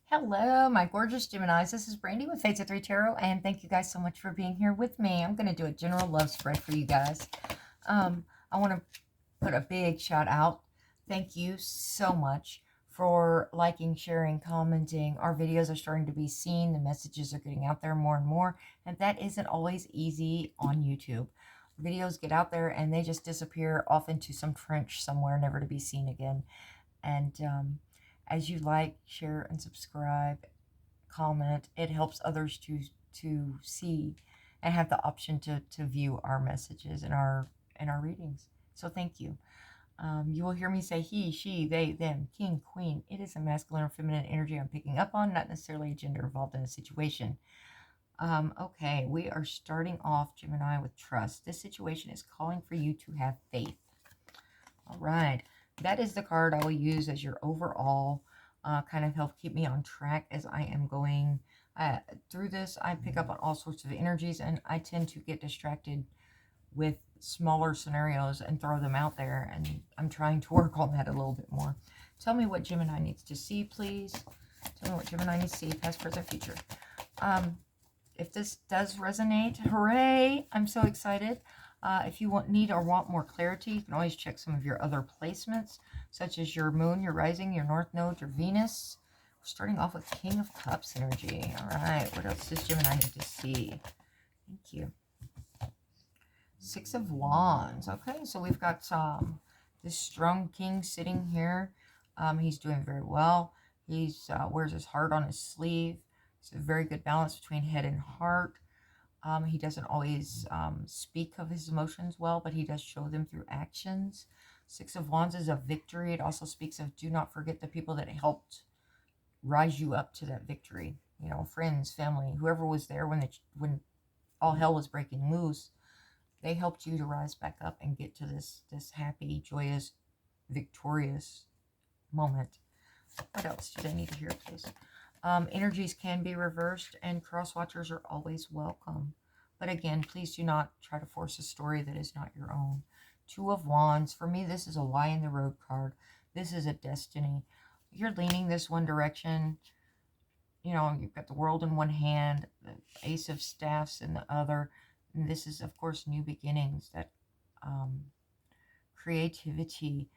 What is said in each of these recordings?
Hello, my gorgeous Geminis. This is Brandy with Fates of 3 Tarot, and thank you guys so much for being here with me. I'm going to do a general love spread for you guys. I want to put a big shout out. Thank you so much for liking, sharing, commenting. Our videos are starting to be seen. The messages are getting out there more and more, and that isn't always easy on YouTube. Videos get out there and they just disappear off into some trench somewhere, never to be seen again. And as you like, share, and subscribe, comment, it helps others to see and have the option to view our messages and our readings. So thank you. You will hear me say he, she, they, them, king, queen. It is a masculine or feminine energy I'm picking up on, not necessarily a gender involved in a situation. Okay, we are starting off, Gemini, with trust. This situation is calling for you to have faith. All right, that is the card I will use as your overall kind of help keep me on track as I am going through this. I pick up on all sorts of energies, and I tend to get distracted with smaller scenarios and throw them out there, and I'm trying to work on that a little bit more. Tell me what Gemini needs to see, please. Tell me what Gemini needs to see, past, present, future. If this does resonate, hooray! I'm so excited. If you need or want more clarity, you can always check some of your other placements, such as your moon, your rising, your north node, your Venus. We're starting off with King of Cups energy. All right, what else does Gemini need to see? Thank you. Six of Wands. Okay, so we've got this strong king sitting here. He's doing very well. He's wears his heart on his sleeve. It's a very good balance between head and heart. He doesn't always speak of his emotions well, but he does show them through actions. Six of Wands is a victory. It also speaks of do not forget the people that helped rise you up to that victory. You know, friends, family, whoever was there when all hell was breaking loose. They helped you to rise back up and get to this happy, joyous, victorious moment. What else do they need to hear, please? Energies can be reversed, and cross-watchers are always welcome. But again, please do not try to force a story that is not your own. Two of Wands. For me, this is a Y in the road card. This is a destiny. You're leaning this one direction. You know, you've got the world in one hand, the Ace of Staffs in the other. And this is, of course, new beginnings, that creativity,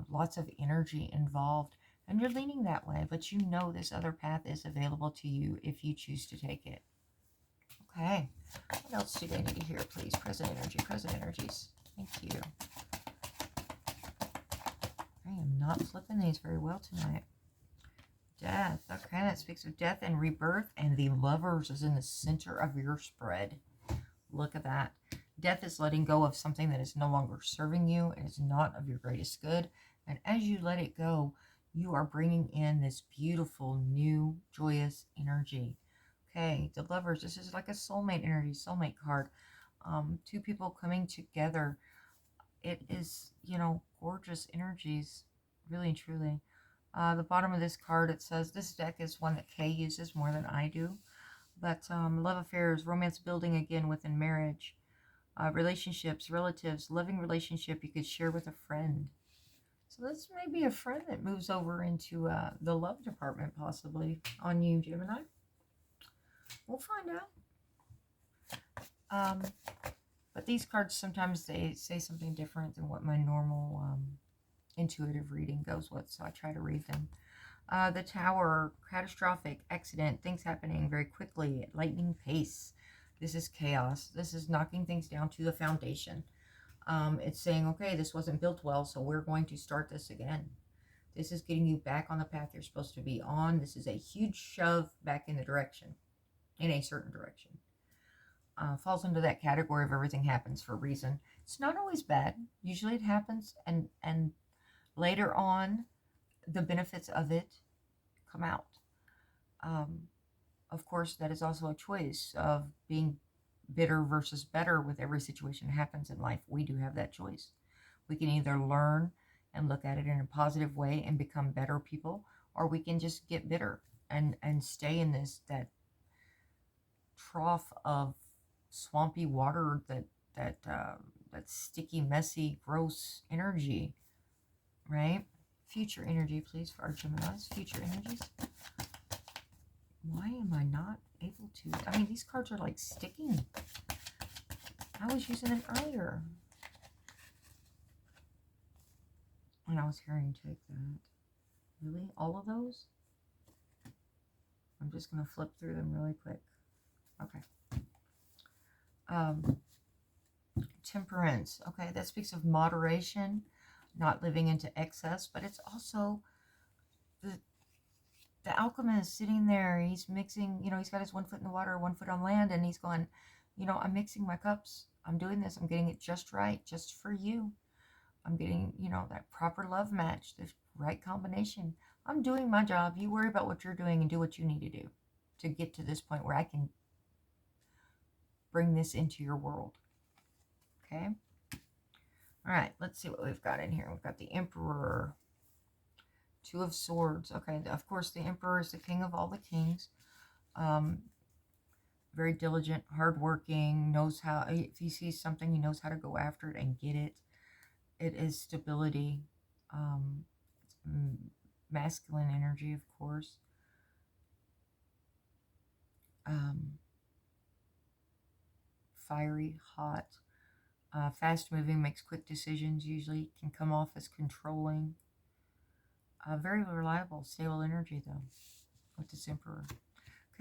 lots of energy involved. And you're leaning that way, but you know this other path is available to you if you choose to take it. Okay. What else do they need to hear, please? Present energy, present energies. Thank you. I am not flipping these very well tonight. Death. Okay, that speaks of death and rebirth, and the Lovers is in the center of your spread. Look at that. Death is letting go of something that is no longer serving you and is not of your greatest good. And as you let it go, you are bringing in this beautiful, new, joyous energy. Okay, the Lovers, this is like a soulmate energy, soulmate card. Two people coming together. It is, you know, gorgeous energies, really and truly. The bottom of this card, it says, this deck is one that Kay uses more than I do. But love affairs, romance building again within marriage. Relationships, relatives, loving relationship you could share with a friend. So this may be a friend that moves over into the love department, possibly, on you, Gemini. We'll find out. But these cards, sometimes they say something different than what my normal intuitive reading goes with, so I try to read them. The Tower, catastrophic, accident, things happening very quickly at lightning pace. This is chaos. This is knocking things down to the foundation. It's saying, okay, this wasn't built well, so we're going to start this again. This is getting you back on the path you're supposed to be on. This is a huge shove back in a certain direction. Falls into that category of everything happens for a reason. It's not always bad. Usually it happens, and later on, the benefits of it come out. Of course, that is also a choice of being bitter versus better with every situation that happens in life. We do have that choice. We can either learn and look at it in a positive way and become better people, or we can just get bitter and stay in that trough of swampy water, that sticky, messy, gross energy, right? Future energy, please, for our Geminis. Future energies. Solitude. I mean, these cards are like sticking. I was using them earlier. And I was hearing take that. Really? All of those? I'm just going to flip through them really quick. Okay. Temperance. Okay, that speaks of moderation, not living into excess, but it's also the alchemist sitting there. He's mixing, you know, he's got his 1 foot in the water, 1 foot on land, and he's going, you know, I'm mixing my cups. I'm doing this. I'm getting it just right, just for you. I'm getting, you know, that proper love match, the right combination. I'm doing my job. You worry about what you're doing and do what you need to do to get to this point where I can bring this into your world. Okay. All right. Let's see what we've got in here. We've got the Emperor. 2 of Swords. Okay. Of course, the Emperor is the king of all the kings. Very diligent, hardworking, knows how, if he sees something, he knows how to go after it and get it. It is stability. Masculine energy, of course. Fiery, hot, fast moving, makes quick decisions, usually can come off as controlling. Very reliable, stable energy, though, with this Emperor.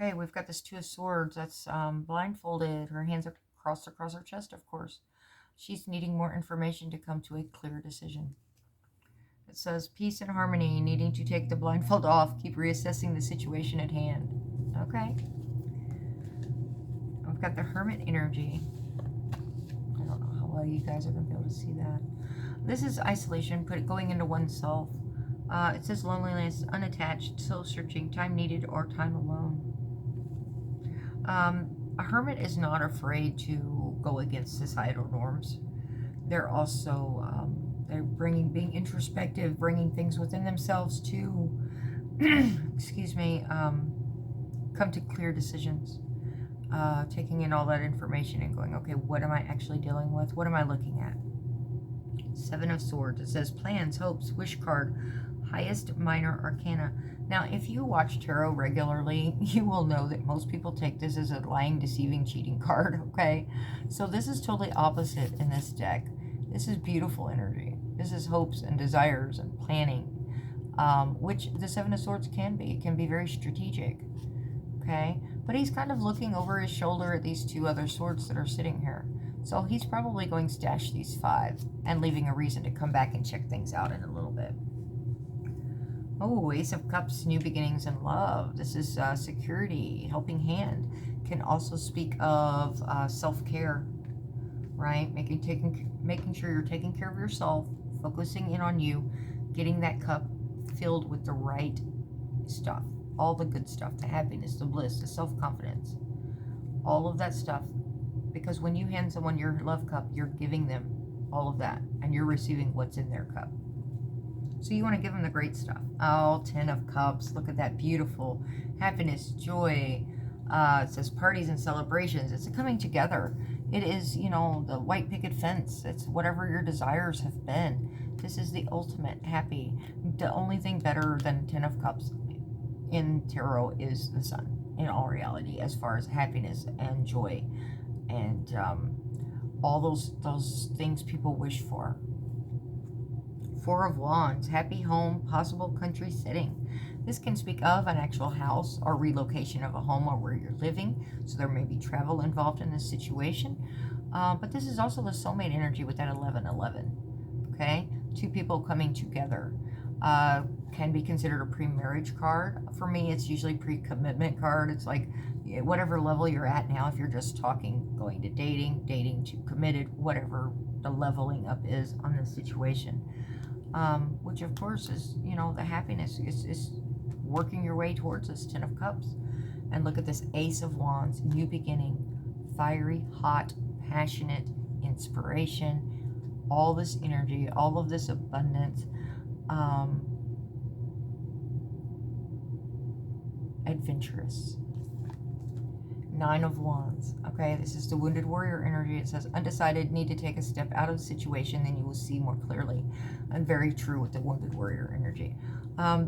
Okay, we've got this 2 of Swords. That's blindfolded. Her hands are crossed across her chest, of course. She's needing more information to come to a clear decision. It says, peace and harmony, needing to take the blindfold off, keep reassessing the situation at hand. Okay. We've got the Hermit energy. I don't know how well you guys are going to be able to see that. This is isolation, going into oneself. It says loneliness, unattached, soul searching, time needed, or time alone. A hermit is not afraid to go against societal norms. They're also, they're being introspective, bringing things within themselves to, excuse me, come to clear decisions. Taking in all that information and going, okay, what am I actually dealing with? What am I looking at? 7 of Swords. It says plans, hopes, wish card, highest minor arcana. Now, if you watch tarot regularly, you will know that most people take this as a lying, deceiving, cheating card, okay? So this is totally opposite in this deck. This is beautiful energy. This is hopes and desires and planning, which the 7 of Swords can be. It can be very strategic, okay? But he's kind of looking over his shoulder at these 2 other swords that are sitting here. So he's probably going to stash these 5 and leaving a reason to come back and check things out in a little bit. Oh, Ace of Cups, new beginnings in love. This is security, helping hand. Can also speak of self-care, right? Making sure you're taking care of yourself, focusing in on you, getting that cup filled with the right stuff. All the good stuff, the happiness, the bliss, the self-confidence, all of that stuff. Because when you hand someone your love cup, you're giving them all of that, and you're receiving what's in their cup. So you want to give them the great stuff. Oh, 10 of Cups. Look at that. Beautiful. Happiness, joy. It says parties and celebrations. It's a coming together. It is, you know, the white picket fence. It's whatever your desires have been. This is the ultimate happy. The only thing better than 10 of Cups in tarot is the Sun, in all reality, as far as happiness and joy and all those things people wish for. 4 of Wands, happy home, possible country setting. This can speak of an actual house or relocation of a home or where you're living. So there may be travel involved in this situation. But this is also the soulmate energy with that 1111. Okay? 2 people coming together. Can be considered a pre-marriage card. For me, it's usually pre-commitment card. It's like whatever level you're at now. If you're just talking, going to dating to committed, whatever the leveling up is on this situation. Which of course is, you know, the happiness is working your way towards this 10 of Cups. And look at this Ace of Wands, new beginning, fiery, hot, passionate, inspiration, all this energy, all of this abundance, adventurous. 9 of Wands. Okay, this is the wounded warrior energy. It says undecided, need to take a step out of the situation, then you will see more clearly. And very true with the wounded warrior energy.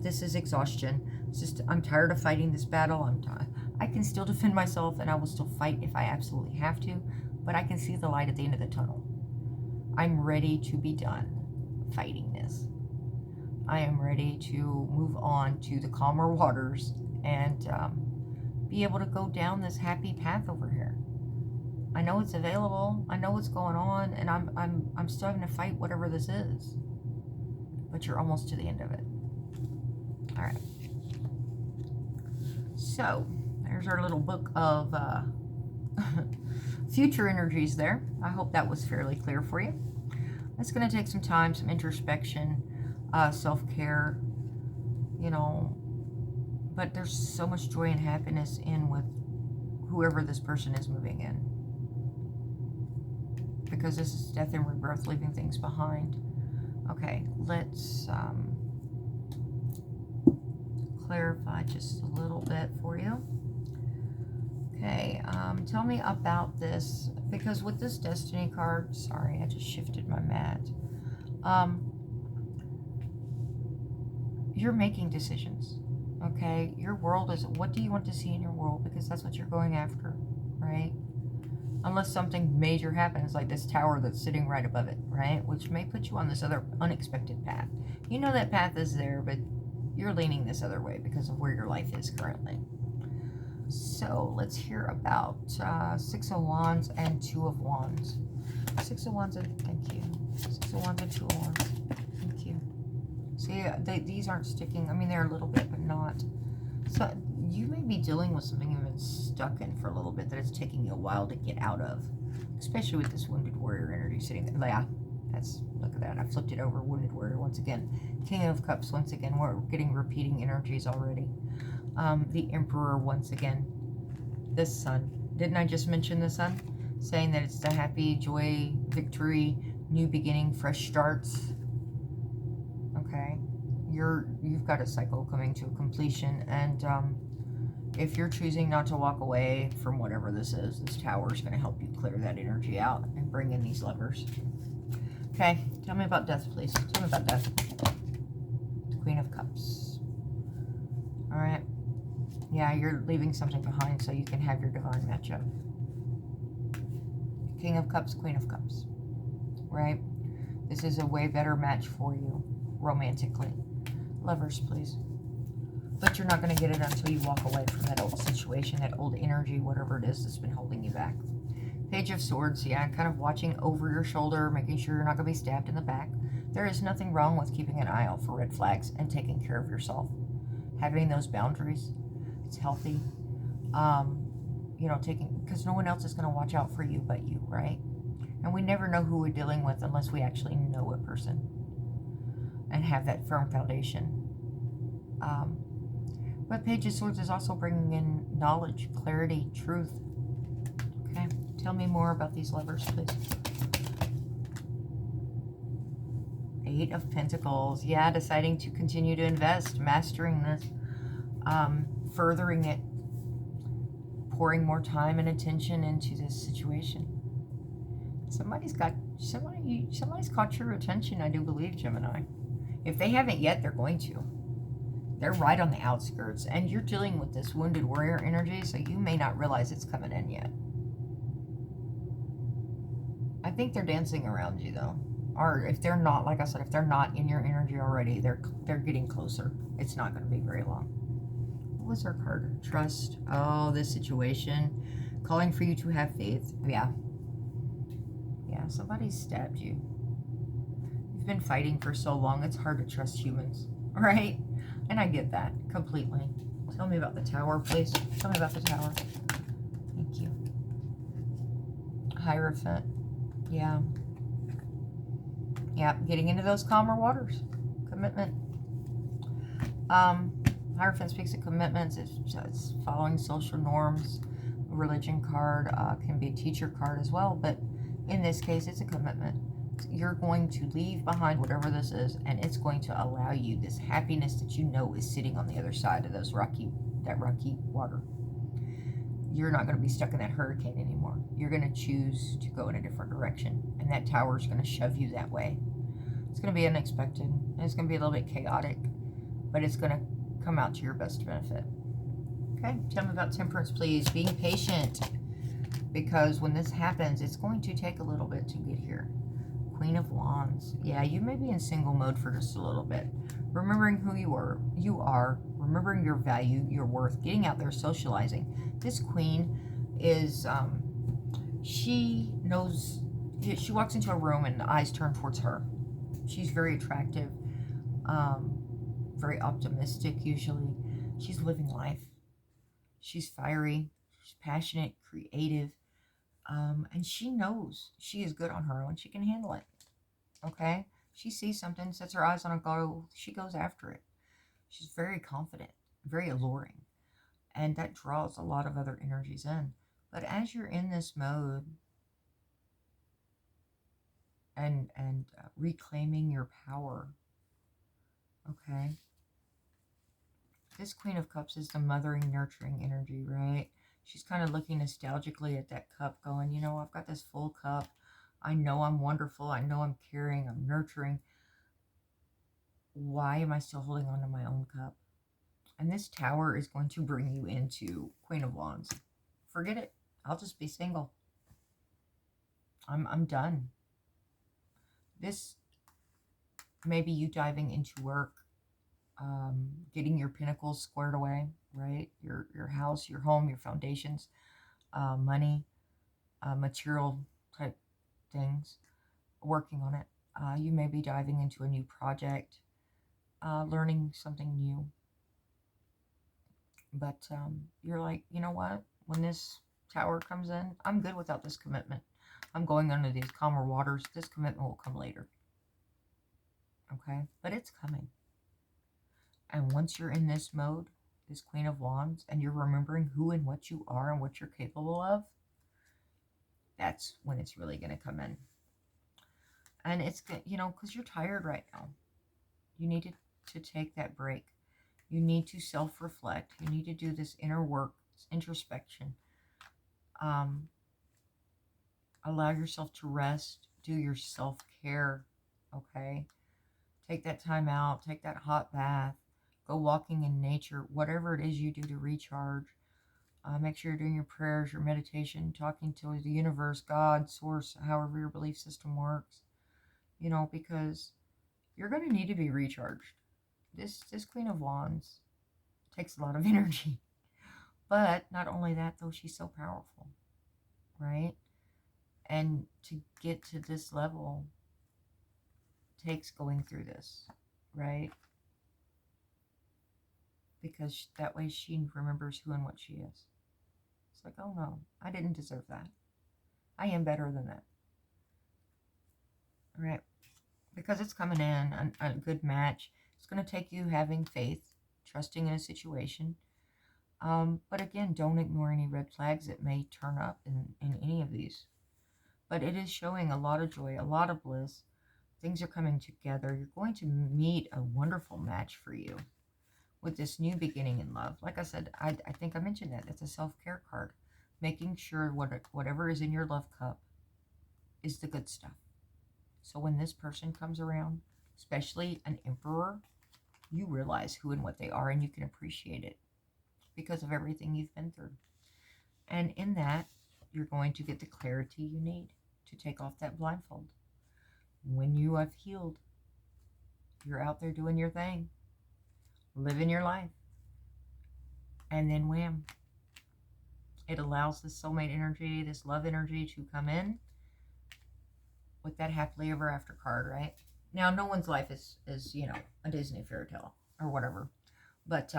This is exhaustion. It's just, I'm tired of fighting this battle. I can still defend myself and I will still fight if I absolutely have to, but I can see the light at the end of the tunnel. I'm ready to be done fighting this. I am ready to move on to the calmer waters and be able to go down this happy path over here. I know it's available. I know what's going on, and I'm still having to fight whatever this is. But you're almost to the end of it. All right. So there's our little book of future energies there. I hope that was fairly clear for you. It's going to take some time, some introspection, self-care, you know, but there's so much joy and happiness in with whoever this person is moving in. Because this is death and rebirth, leaving things behind. Okay, let's clarify just a little bit for you. Okay, tell me about this, because with this Destiny card, sorry, I just shifted my mat. You're making decisions, okay? Your world is, what do you want to see in your world? Because that's what you're going after, right? Unless something major happens, like this tower that's sitting right above it, right? Which may put you on this other unexpected path. You know that path is there, but you're leaning this other way because of where your life is currently. So let's hear about Six of Wands and Two of Wands. Six of Wands and, thank you. Six of Wands and Two of Wands. Thank you. See, these aren't sticking. I mean, they're a little bit, but not. So you may be dealing with something you've been stuck in for a little bit that it's taking you a while to get out of. Especially with this Wounded Warrior energy sitting there. Yeah, look at that. I flipped it over. Wounded Warrior once again. King of Cups once again. We're getting repeating energies already. The Emperor once again. The Sun. Didn't I just mention the Sun? Saying that it's the happy, joy, victory, new beginning, fresh starts. Okay. You've got a cycle coming to a completion, and if you're choosing not to walk away from whatever this is, this tower is going to help you clear that energy out and bring in these Lovers. Okay, tell me about death, please. Tell me about death. The Queen of Cups. All right. Yeah, you're leaving something behind so you can have your divine matchup. King of Cups, Queen of Cups. Right? This is a way better match for you romantically. Lovers, please. But you're not going to get it until you walk away from that old situation, that old energy, whatever it is that's been holding you back. Page of Swords, yeah, kind of watching over your shoulder, making sure you're not going to be stabbed in the back. There is nothing wrong with keeping an eye out for red flags and taking care of yourself. Having those boundaries, it's healthy. You know, because no one else is going to watch out for you but you, right? And we never know who we're dealing with unless we actually know a person and have that firm foundation. But Page of Swords is also bringing in knowledge, clarity, truth. Okay, tell me more about these Lovers, please. Eight of Pentacles. Yeah, deciding to continue to invest, mastering this, furthering it, pouring more time and attention into this situation. Somebody's caught your attention, I do believe, Gemini. If they haven't yet, they're going to. They're right on the outskirts, and you're dealing with this Wounded Warrior energy, so you may not realize it's coming in yet. I think they're dancing around you, though. Or if they're not, like I said, if they're not in your energy already, they're getting closer. It's not going to be very long. What was our card? Trust. Oh, this situation. Calling for you to have faith. Yeah. Yeah, somebody stabbed you. You've been fighting for so long, it's hard to trust humans, right? And I get that completely. Tell me about the Tower, please. Tell me about the Tower. Thank you. Hierophant. Yeah. Yeah, getting into those calmer waters. Commitment. Hierophant speaks of commitments. It's following social norms. A religion card can be a teacher card as well, but in this case, it's a commitment. You're going to leave behind whatever this is, and it's going to allow you this happiness that you know is sitting on the other side of that rocky water. You're not going to be stuck in that hurricane anymore. You're going to choose to go in a different direction, and that tower is going to shove you that way. It's going to be unexpected, and it's going to be a little bit chaotic, but it's going to come out to your best benefit. Okay, tell me about temperance, please. Being patient, because when this happens, it's going to take a little bit to get here. Queen of Wands. Yeah, you may be in single mode for just a little bit. Remembering who you are, remembering your value, your worth, getting out there, socializing. This queen is, she knows, she walks into a room and the eyes turn towards her. She's very attractive, very optimistic usually. She's living life. She's fiery, she's passionate, creative, and she knows she is good on her own. She can handle it, okay? She sees something, sets her eyes on a goal, she goes after it. She's very confident, very alluring, and that draws a lot of other energies in. But as you're in this mode and reclaiming your power, okay? This Queen of Cups is the mothering, nurturing energy, right? She's kind of looking nostalgically at that cup going, you know, I've got this full cup. I know I'm wonderful. I know I'm caring. I'm nurturing. Why am I still holding on to my own cup? And this Tower is going to bring you into Queen of Wands. Forget it. I'll just be single. I'm done. This may be you diving into work, getting your pinnacles squared away, right? Your house, your home, your foundations, money, material type things, working on it. You may be diving into a new project, learning something new. But you're like, you know what? When this Tower comes in, I'm good without this commitment. I'm going under these calmer waters. This commitment will come later. Okay? But it's coming. And once you're in this mode, this Queen of Wands, and you're remembering who and what you are and what you're capable of, that's when it's really going to come in. And it's, you know, because you're tired right now. You need to take that break. You need to self-reflect. You need to do this inner work, this introspection. Allow yourself to rest. Do your self-care, okay? Take that time out. Take that hot bath. Go walking in nature. Whatever it is you do to recharge. Make sure you're doing your prayers, your meditation, talking to the universe, God, source, however your belief system works. You know, because you're going to need to be recharged. This Queen of Wands takes a lot of energy. But not only that, though, she's so powerful, right? And to get to this level takes going through this, right? Because that way she remembers who and what she is. It's like, oh no, I didn't deserve that. I am better than that. All right? Because it's coming in, a good match. It's going to take you having faith, trusting in a situation. But again, don't ignore any red flags that may turn up in any of these. But it is showing a lot of joy, a lot of bliss. Things are coming together. You're going to meet a wonderful match for you with this new beginning in love. Like I said, I think I mentioned that. It's a self-care card. Making sure whatever is in your love cup is the good stuff. So when this person comes around, especially an emperor, you realize who and what they are, and you can appreciate it because of everything you've been through. And in that, you're going to get the clarity you need to take off that blindfold. When you have healed, you're out there doing your thing, living your life, and then wham, it allows this soulmate energy, this love energy to come in with that happily ever after card, right? Now, no one's life is you know, a Disney fairy tale or whatever, but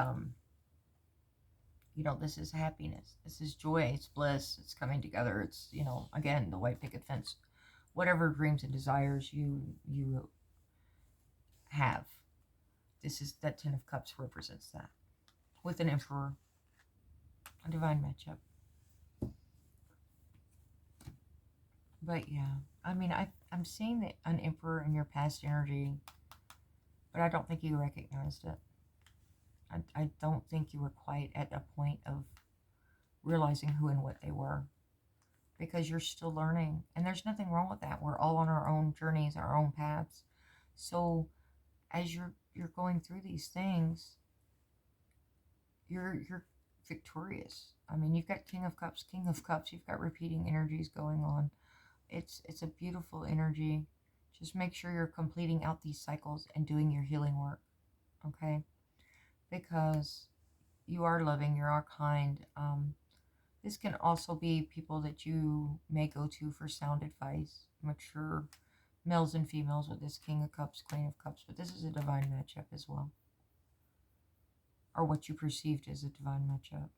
you know, this is happiness, this is joy, it's bliss, it's coming together. It's, you know, again, the white picket fence. Whatever dreams and desires you have, this is that Ten of Cups represents that with an emperor, a divine matchup. But yeah, I mean, I'm seeing an emperor in your past energy, but I don't think you recognized it. I don't think you were quite at a point of realizing who and what they were, because you're still learning, and there's nothing wrong with that. We're all on our own journeys, our own paths. So as you're going through these things, you're victorious. I mean, you've got King of Cups, King of Cups. You've got repeating energies going on. It's a beautiful energy. Just make sure you're completing out these cycles and doing your healing work, okay? Because you are loving, you are kind. This can also be people that you may go to for sound advice, mature males and females with this King of Cups, Queen of Cups, but this is a divine matchup as well, or what you perceived as a divine matchup.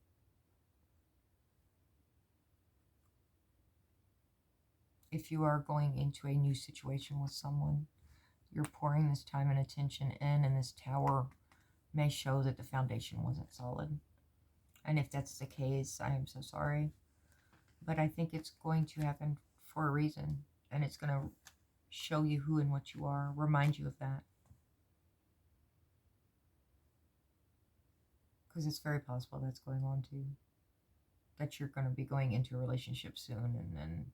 If you are going into a new situation with someone, you're pouring this time and attention in, and this Tower may show that the foundation wasn't solid. And if that's the case, I am so sorry. But I think it's going to happen for a reason, and it's going to show you who and what you are, remind you of that. Because it's very possible that's going on too. That you're going to be going into a relationship soon, and then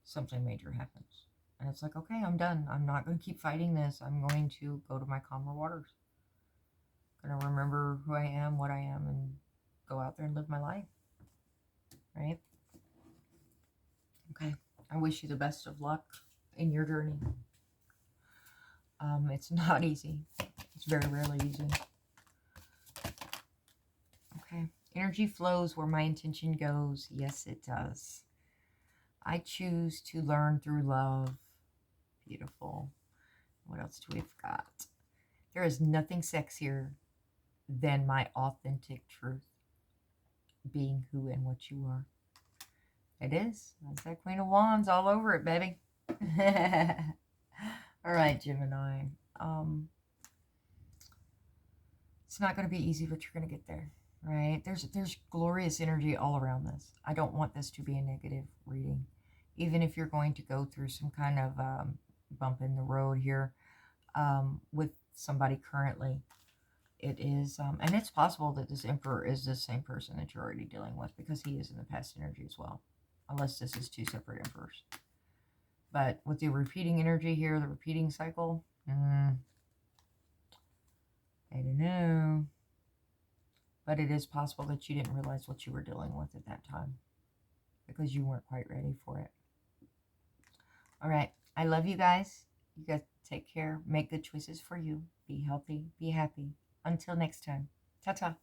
something major happens. And it's like, okay, I'm done. I'm not going to keep fighting this. I'm going to go to my calmer waters. I'm going to remember who I am, what I am, and go out there and live my life. Right? Okay. I wish you the best of luck in your journey. It's not easy. It's very rarely easy. Okay. Energy flows where my intention goes. Yes, it does. I choose to learn through love. Beautiful. What else do we've got? There is nothing sexier than my authentic truth. Being who and what you are. It is. That's that Queen of Wands all over it, baby. All right, Gemini. It's not going to be easy, but you're going to get there, right? There's glorious energy all around this. I don't want this to be a negative reading. Even if you're going to go through some kind of bump in the road here with somebody currently, it is, and it's possible that this Emperor is the same person that you're already dealing with, because he is in the past energy as well, unless this is two separate Emperors. But with the repeating energy here, the repeating cycle, I don't know. But it is possible that you didn't realize what you were dealing with at that time, because you weren't quite ready for it. All right. I love you guys. You guys take care. Make good choices for you. Be healthy. Be happy. Until next time. Ta-ta.